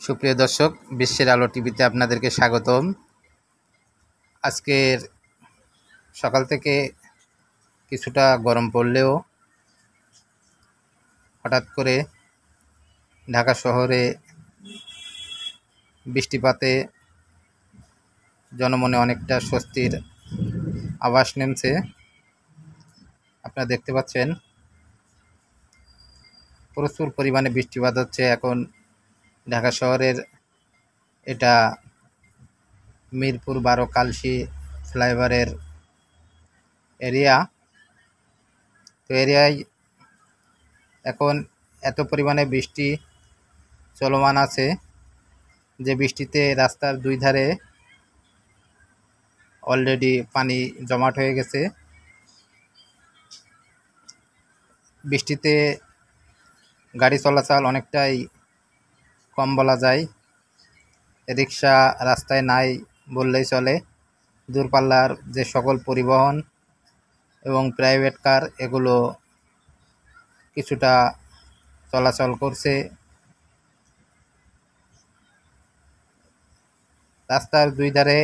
সুপ্রিয় দর্শক, বিশ্বের আলো টিভিতে আপনাদেরকে স্বাগতম। আজকের সকাল থেকে কিছুটা গরম পড়লেও হঠাৎ করে ঢাকা শহরে বৃষ্টিপাতে জনমনে অনেকটা স্বস্তির আভাস নেমেছে। আপনারা দেখতে পাচ্ছেন প্রচুর পরিমাণে বৃষ্টিপাত হচ্ছে এখন ঢাকা শহরের। এটা মিরপুর 12 কালশি ফ্লাইওভারের এরিয়া। তো এরিয়ায় এখন এত পরিমাণে বৃষ্টি চলমান আছে যে বৃষ্টিতে রাস্তার দুই ধারে অলরেডি পানি জমাট হয়ে গেছে। বৃষ্টিতে গাড়ি চলাচল অনেকটাই কম বলা যায়। রিক্সা রাস্তায় নাই বললেই চলে। দূরপাল্লার যে সকল পরিবহন এবং প্রাইভেট কার এগুলো কিছুটা চলাচল করছে। রাস্তার দুই ধারে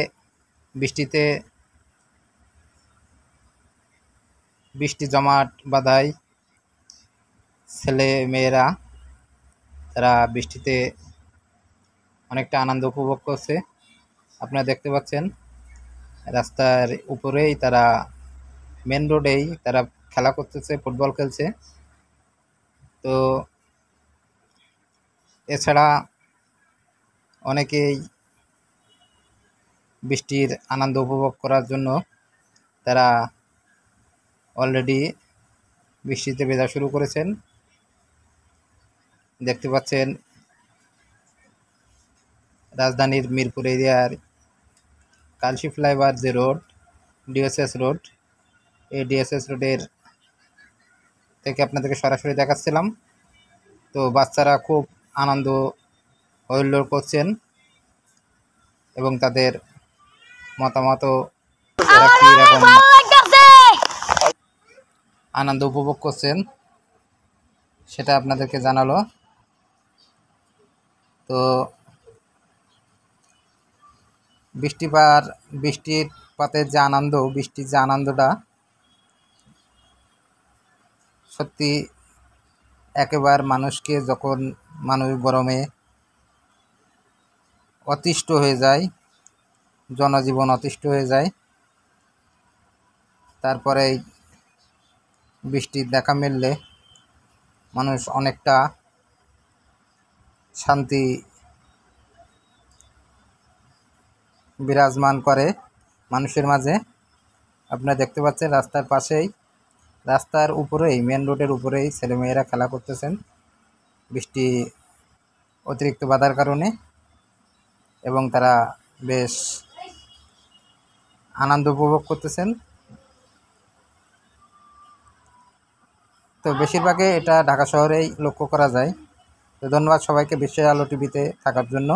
বৃষ্টি জমাট বাঁধায় ছেলে মেয়েরা, তারা বৃষ্টিতে অনেকটা আনন্দ উপভোগ করছে। আপনারা দেখতে পাচ্ছেন রাস্তার উপরেই তারা, মেন রোডেই তারা খেলা করতেছে, ফুটবল খেলছে। তো এছাড়া অনেকেই বৃষ্টির আনন্দ উপভোগ করার জন্য তারা অলরেডি বৃষ্টিতে ভেজা শুরু করেছেন। দেখতে পাচ্ছেন রাজধানীর মিরপুর এরিয়ার কালশি ফ্লাইওভার যে রোড, ডিএসএস রোড, এই ডিএসএস রোডের থেকে আপনাদেরকে সরাসরি দেখাচ্ছিলাম। তো বাচ্চারা খুব আনন্দ হৈল্লোড় করছেন এবং তাদের মতামত তারা কীরকম আনন্দ উপভোগ করছেন সেটা আপনাদেরকে জানালো। তো বৃষ্টিপাতের যে আনন্দ, বৃষ্টির যে আনন্দটা সত্যি একেবারে মানুষকে, যখন মানুষ গরমে অতিষ্ঠ হয়ে যায়, জনজীবন অতিষ্ঠ হয়ে যায়, তারপরে বৃষ্টির দেখা মিললে মানুষ অনেকটা শান্তি বিরাজমান করে মানুষের মাঝে। আপনারা দেখতে পাচ্ছেন রাস্তার পাশেই, রাস্তার উপরেই, মেন রোডের উপরেই ছেলেমেয়েরা খেলা করতেছেন বৃষ্টি অতিরিক্ত বাধার কারণে, এবং তারা বেশ আনন্দ উপভোগ করতেছেন। তো বেশিরভাগই এটা ঢাকা শহরেই লক্ষ্য করা যায়। তো ধন্যবাদ সবাইকে বিশ্বের আলো টিভিতে থাকার জন্য।